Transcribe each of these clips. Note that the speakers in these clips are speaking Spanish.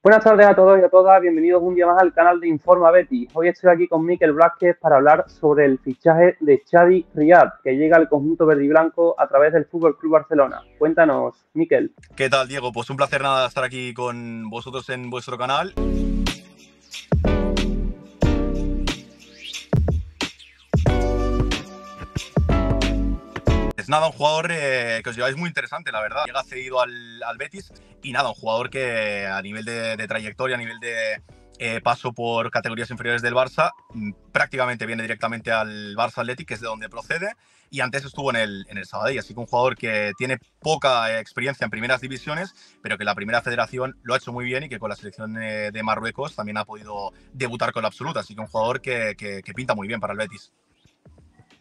Buenas tardes a todos y a todas, bienvenidos un día más al canal de Informa Betis. Hoy estoy aquí con Mikel Blázquez para hablar sobre el fichaje de Chadi Riad, que llega al conjunto verde y blanco a través del Fútbol Club Barcelona. Cuéntanos, Mikel. ¿Qué tal, Diego? Pues un placer nada estar aquí con vosotros en vuestro canal. Es nada, un jugador que os lleváis muy interesante, la verdad. Llega cedido al Betis y nada, un jugador que a nivel de trayectoria, a nivel de paso por categorías inferiores del Barça, prácticamente viene directamente al Barça Athletic, que es de donde procede, y antes estuvo en el Sabadell. Así que un jugador que tiene poca experiencia en primeras divisiones, pero que la primera federación lo ha hecho muy bien y que con la selección de Marruecos también ha podido debutar con la absoluta. Así que un jugador que pinta muy bien para el Betis.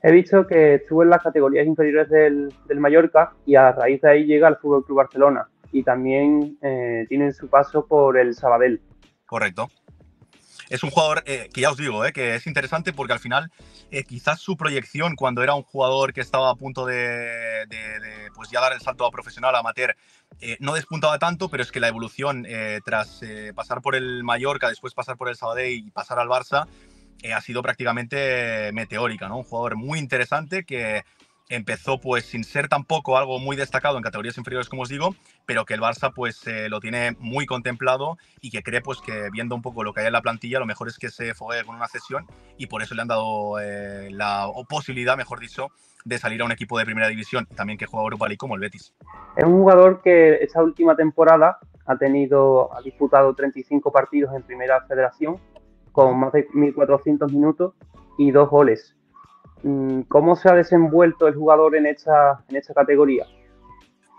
He visto que estuvo en las categorías inferiores del Mallorca y a raíz de ahí llega al Fútbol Club Barcelona y también tiene su paso por el Sabadell. Correcto. Es un jugador que ya os digo, que es interesante porque al final quizás su proyección cuando era un jugador que estaba a punto de pues ya dar el salto a profesional, a amateur, no despuntaba tanto, pero es que la evolución tras pasar por el Mallorca, después pasar por el Sabadell y pasar al Barça, ha sido prácticamente meteórica, ¿no? Un jugador muy interesante que empezó pues sin ser tampoco algo muy destacado en categorías inferiores, como os digo, pero que el Barça pues lo tiene muy contemplado y que cree pues que viendo un poco lo que hay en la plantilla, lo mejor es que se foguee con una cesión y por eso le han dado la posibilidad, mejor dicho, de salir a un equipo de primera división y también que juega Europa League como el Betis. Es un jugador que esta última temporada ha disputado 35 partidos en Primera Federación con más de 1.400 minutos y 2 goles. ¿Cómo se ha desenvuelto el jugador en esta categoría?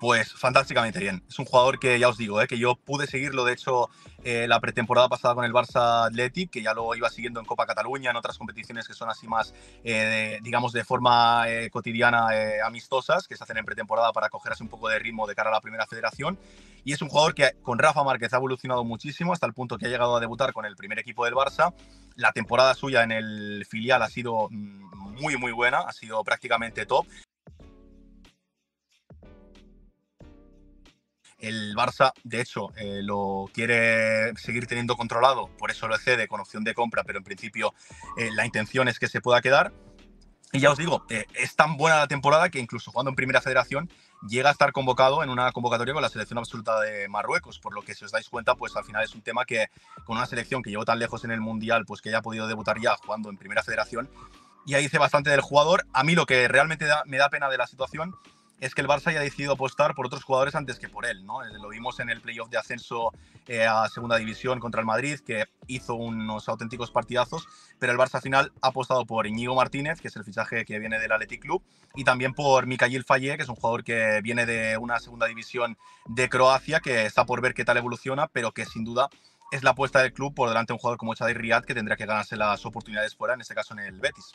Pues fantásticamente bien. Es un jugador que ya os digo, que yo pude seguirlo, de hecho, la pretemporada pasada con el Barça Athletic, que ya lo iba siguiendo en Copa Cataluña, en otras competiciones que son así más, digamos, de forma cotidiana, amistosas, que se hacen en pretemporada para cogerse un poco de ritmo de cara a la primera federación. Y es un jugador que con Rafa Márquez ha evolucionado muchísimo hasta el punto que ha llegado a debutar con el primer equipo del Barça. La temporada suya en el filial ha sido muy, muy buena, ha sido prácticamente top. El Barça, de hecho, lo quiere seguir teniendo controlado, por eso lo cede con opción de compra, pero en principio la intención es que se pueda quedar. Y ya os digo, es tan buena la temporada que incluso jugando en Primera Federación llega a estar convocado en una convocatoria con la selección absoluta de Marruecos, por lo que si os dais cuenta, pues al final es un tema que con una selección que llevó tan lejos en el Mundial, pues que haya podido debutar ya jugando en Primera Federación, ya dice bastante del jugador. A mí lo que realmente me da pena de la situación es que el Barça haya decidido apostar por otros jugadores antes que por él, ¿no? Lo vimos en el playoff de ascenso a Segunda División contra el Madrid, que hizo unos auténticos partidazos, pero el Barça al final ha apostado por Íñigo Martínez, que es el fichaje que viene del Athletic Club, y también por Mikhail Faye, que es un jugador que viene de una Segunda División de Croacia, que está por ver qué tal evoluciona, pero que sin duda es la apuesta del club por delante de un jugador como Chadi Riad, que tendrá que ganarse las oportunidades fuera, en este caso en el Betis.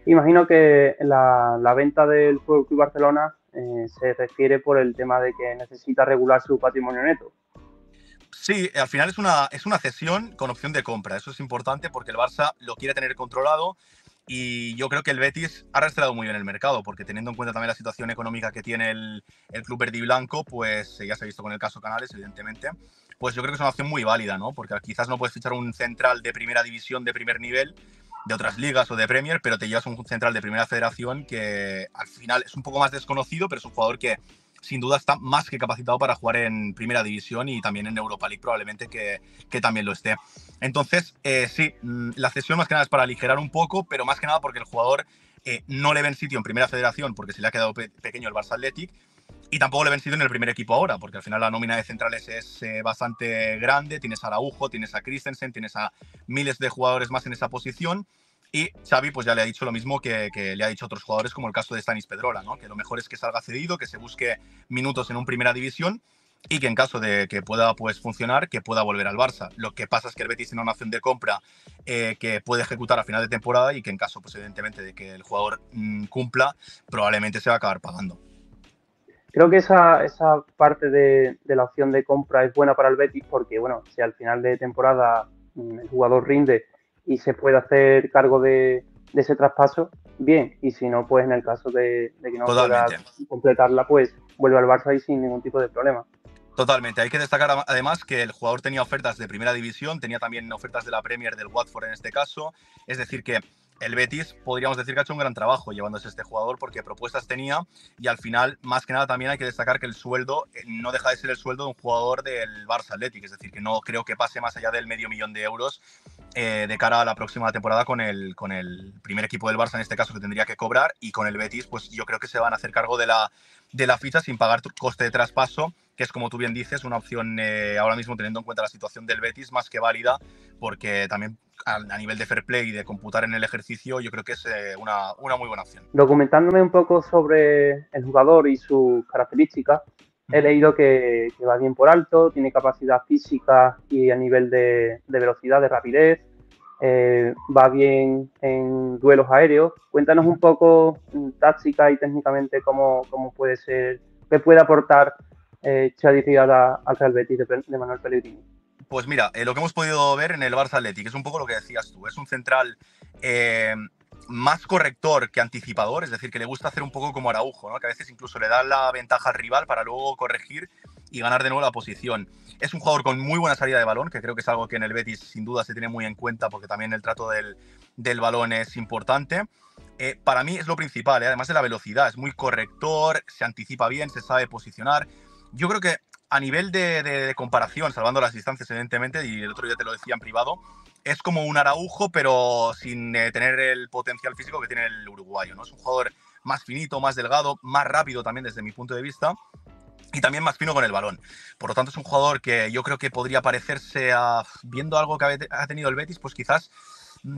Imagino que la venta del Fútbol Club Barcelona se refiere por el tema de que necesita regular su patrimonio neto. Sí, al final es una cesión con opción de compra. Eso es importante porque el Barça lo quiere tener controlado y yo creo que el Betis ha rastreado muy bien el mercado porque teniendo en cuenta también la situación económica que tiene el club verde y blanco, pues ya se ha visto con el caso Canales, evidentemente, pues yo creo que es una opción muy válida, ¿no? Porque quizás no puedes fichar un central de primera división, de primer nivel, de otras ligas o de Premier, pero te llevas un central de primera federación que al final es un poco más desconocido, pero es un jugador que sin duda está más que capacitado para jugar en primera división y también en Europa League probablemente que también lo esté. Entonces, sí, la cesión más que nada es para aligerar un poco, pero más que nada porque el jugador no le ven sitio en primera federación porque se le ha quedado pequeño el Barça Athletic y tampoco le ven sitio en el primer equipo ahora, porque al final la nómina de centrales es bastante grande. Tienes a Araujo, tienes a Christensen, tienes a miles de jugadores más en esa posición. Y Xavi pues ya le ha dicho lo mismo que le ha dicho a otros jugadores, como el caso de Stanis Pedrola, ¿no? Que lo mejor es que salga cedido, que se busque minutos en un primera división y que en caso de que pueda pues, funcionar, que pueda volver al Barça. Lo que pasa es que el Betis tiene una opción de compra que puede ejecutar a final de temporada y que en caso, pues evidentemente, de que el jugador cumpla, probablemente se va a acabar pagando. Creo que esa parte de la opción de compra es buena para el Betis porque, bueno, si al final de temporada el jugador rinde y se puede hacer cargo de ese traspaso, bien. Y si no, pues en el caso de que no pueda Totalmente. completarla, pues vuelve al Barça y sin ningún tipo de problema. Totalmente. Hay que destacar además que el jugador tenía ofertas de primera división, tenía también ofertas de la Premier del Watford en este caso. Es decir, que el Betis podríamos decir que ha hecho un gran trabajo llevándose a este jugador porque propuestas tenía y al final, más que nada, también hay que destacar que el sueldo no deja de ser el sueldo de un jugador del Barça Athletic. Es decir, que no creo que pase más allá del medio millón de euros de cara a la próxima temporada con el primer equipo del Barça, en este caso, que tendría que cobrar, y con el Betis, pues yo creo que se van a hacer cargo de la ficha sin pagar coste de traspaso, que es, como tú bien dices, una opción ahora mismo, teniendo en cuenta la situación del Betis, más que válida, porque también a nivel de fair play y de computar en el ejercicio, yo creo que es una muy buena opción. Documentándome un poco sobre el jugador y sus características, he leído que va bien por alto, tiene capacidad física y a nivel de velocidad, de rapidez, va bien en duelos aéreos. Cuéntanos un poco táctica y técnicamente cómo puede ser, qué puede aportar Xavi Riada al Real Betis de Manuel Pellegrini. Pues mira, lo que hemos podido ver en el Barça Athletic es un poco lo que decías tú. Es un central más corrector que anticipador, es decir, que le gusta hacer un poco como Araujo, ¿no? Que a veces incluso le da la ventaja al rival para luego corregir y ganar de nuevo la posición. Es un jugador con muy buena salida de balón, que creo que es algo que en el Betis sin duda se tiene muy en cuenta porque también el trato del balón es importante. Para mí es lo principal, además de la velocidad, es muy corrector, se anticipa bien, se sabe posicionar. Yo creo que a nivel de comparación, salvando las distancias evidentemente, y el otro día te lo decía en privado, es como un Araujo, pero sin tener el potencial físico que tiene el uruguayo, ¿no? Es un jugador más finito, más delgado, más rápido también desde mi punto de vista, y también más fino con el balón. Por lo tanto, es un jugador que yo creo que podría parecerse a, viendo algo que ha tenido el Betis, pues quizás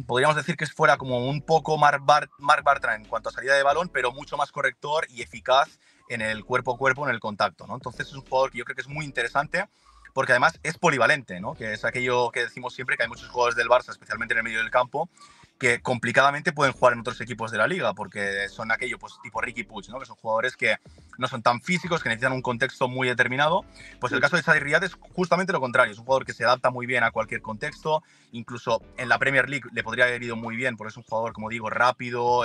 podríamos decir que fuera como un poco Marc Bartra en cuanto a salida de balón, pero mucho más corrector y eficaz en el cuerpo a cuerpo, en el contacto, ¿no? Entonces es un jugador que yo creo que es muy interesante porque además es polivalente, ¿no? Que es aquello que decimos siempre, que hay muchos jugadores del Barça, especialmente en el medio del campo, que complicadamente pueden jugar en otros equipos de la liga, porque son aquello, pues tipo Riqui Puig, ¿no? Que son jugadores que no son tan físicos, que necesitan un contexto muy determinado. Pues el caso de Xavi Riad es justamente lo contrario, es un jugador que se adapta muy bien a cualquier contexto, incluso en la Premier League le podría haber ido muy bien, porque es un jugador, como digo, rápido,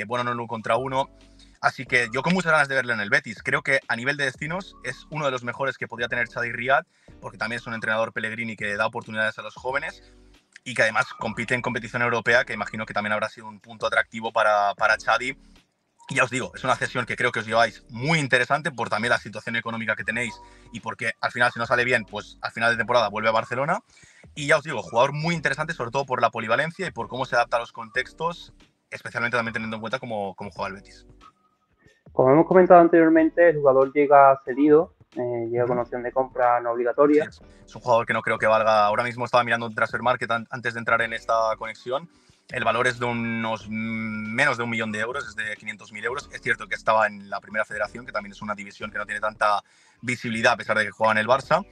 bueno en uno contra uno. Así que yo con muchas ganas de verlo en el Betis. Creo que a nivel de destinos es uno de los mejores que podría tener Xavi Riad, porque también es un entrenador Pellegrini que da oportunidades a los jóvenes y que además compite en competición europea, que imagino que también habrá sido un punto atractivo para Xavi. Y ya os digo, es una cesión que creo que os lleváis muy interesante por también la situación económica que tenéis y porque al final, si no sale bien, pues al final de temporada vuelve a Barcelona. Y ya os digo, jugador muy interesante, sobre todo por la polivalencia y por cómo se adapta a los contextos, especialmente también teniendo en cuenta cómo juega el Betis. Como hemos comentado anteriormente, el jugador llega cedido, llega con opción de compra no Sí, obligatoria. es un jugador que no creo que valga. Ahora mismo estaba mirando en Transfer Market antes de entrar en esta conexión. El valor es de unos menos de 1 millón de euros, es de 500.000 euros. Es cierto que estaba en la Primera Federación, que también es una división que no tiene tanta visibilidad a pesar de que juega en el Barça.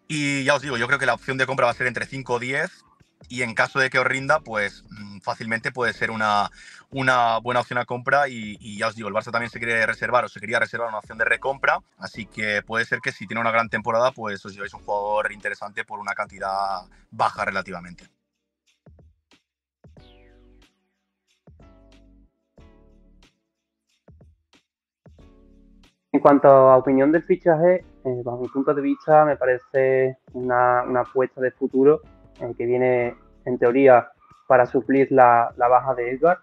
Y ya os digo, yo creo que la opción de compra va a ser entre 5 o 10 y en caso de que os rinda, pues fácilmente puede ser una buena opción a compra y ya os digo, el Barça también se quiere reservar o se quería reservar una opción de recompra, así que puede ser que si tiene una gran temporada, pues os lleváis un jugador interesante por una cantidad baja relativamente. En cuanto a opinión del fichaje, bajo mi punto de vista, me parece una apuesta de futuro que viene, en teoría, para suplir la baja de Edgar.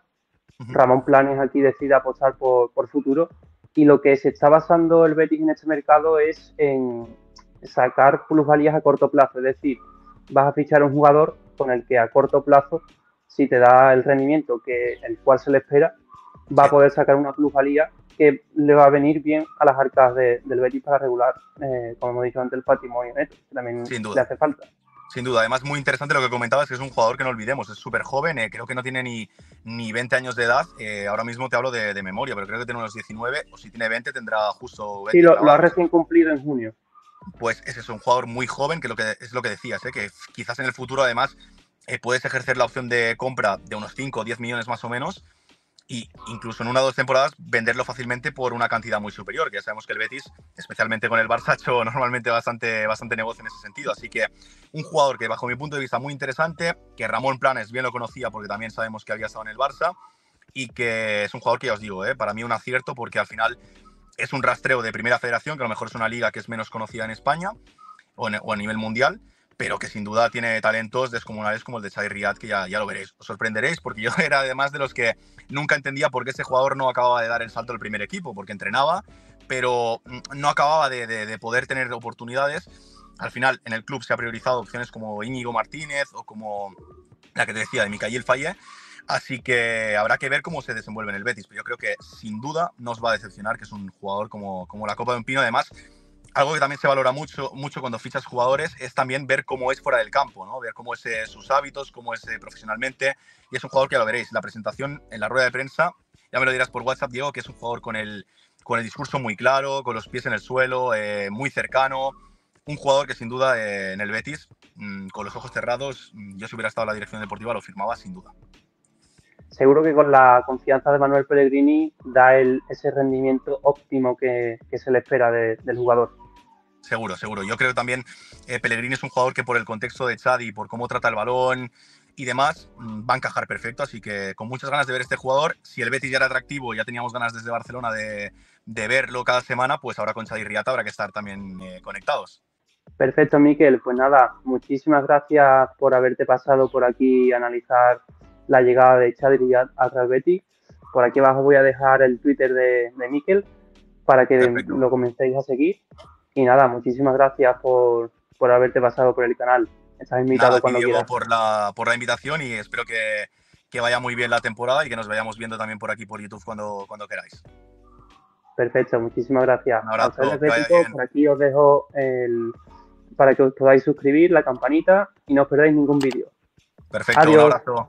Ramón Planes aquí decide apostar por futuro y lo que se está basando el Betis en este mercado es en sacar plusvalías a corto plazo, es decir, vas a fichar un jugador con el que a corto plazo, si te da el rendimiento que el cual se le espera, va a poder sacar una plusvalía que le va a venir bien a las arcas del Betis para regular, como hemos dicho antes, el patrimonio neto, que también Sin le duda. hace falta. Sin duda, además muy interesante lo que comentabas, que es un jugador que no olvidemos, es súper joven, creo que no tiene ni 20 años de edad, ahora mismo te hablo de memoria, pero creo que tiene unos 19, o si tiene 20 tendrá justo 20 Sí, lo ha clavados. recién cumplido en junio. Pues ese es un jugador muy joven, que es lo que decías, que quizás en el futuro además puedes ejercer la opción de compra de unos 5 o 10 millones más o menos, y incluso en 1 o 2 temporadas venderlo fácilmente por una cantidad muy superior, que ya sabemos que el Betis, especialmente con el Barça, ha hecho normalmente bastante negocio en ese sentido. Así que un jugador que bajo mi punto de vista muy interesante, que Ramón Planes bien lo conocía porque también sabemos que había estado en el Barça, y que es un jugador que ya os digo, para mí un acierto porque al final es un rastreo de Primera Federación, que a lo mejor es una liga que es menos conocida en España o a nivel mundial, pero que sin duda tiene talentos descomunales como el de Chadi Riyad, que ya lo veréis. Os sorprenderéis, porque yo era además de los que nunca entendía por qué ese jugador no acababa de dar el salto al primer equipo, porque entrenaba, pero no acababa de poder tener oportunidades. Al final, en el club se ha priorizado opciones como Íñigo Martínez o como la que te decía, de Mikael Faye. Así que habrá que ver cómo se desenvuelve en el Betis, pero yo creo que sin duda no os va a decepcionar, que es un jugador como la copa de un pino. Además, algo que también se valora mucho cuando fichas jugadores es también ver cómo es fuera del campo, ¿no? Ver cómo es sus hábitos, cómo es profesionalmente. Y es un jugador que ya lo veréis. La presentación en la rueda de prensa, ya me lo dirás por WhatsApp, Diego, que es un jugador con el discurso muy claro, con los pies en el suelo, muy cercano. Un jugador que sin duda en el Betis, con los ojos cerrados, yo si hubiera estado en la dirección deportiva lo firmaba sin duda. Seguro que con la confianza de Manuel Pellegrini da ese rendimiento óptimo que se le espera del jugador. Seguro. Yo creo que también Pellegrini es un jugador que por el contexto de Chadi, por cómo trata el balón y demás, va a encajar perfecto. Así que con muchas ganas de ver este jugador. Si el Betis ya era atractivo, ya teníamos ganas desde Barcelona de verlo cada semana, pues ahora con Chadi Riyad habrá que estar también conectados. Perfecto, Miquel. Pues nada, muchísimas gracias por haberte pasado por aquí a analizar la llegada de Chadi Riyad al Real Betis. Por aquí abajo voy a dejar el Twitter de Miquel para que Perfecto. lo comencéis a seguir. Y nada, muchísimas gracias por haberte pasado por el canal. Estás invitado Nada, cuando Diego, quieras. por la invitación y espero que vaya muy bien la temporada y que nos vayamos viendo también por aquí por YouTube cuando queráis. Perfecto, muchísimas gracias. Un A ustedes, abrazo, que vaya Béticos, bien. por aquí os dejo para que os podáis suscribir, la campanita y no os perdáis ningún vídeo. Perfecto, un Adiós. abrazo.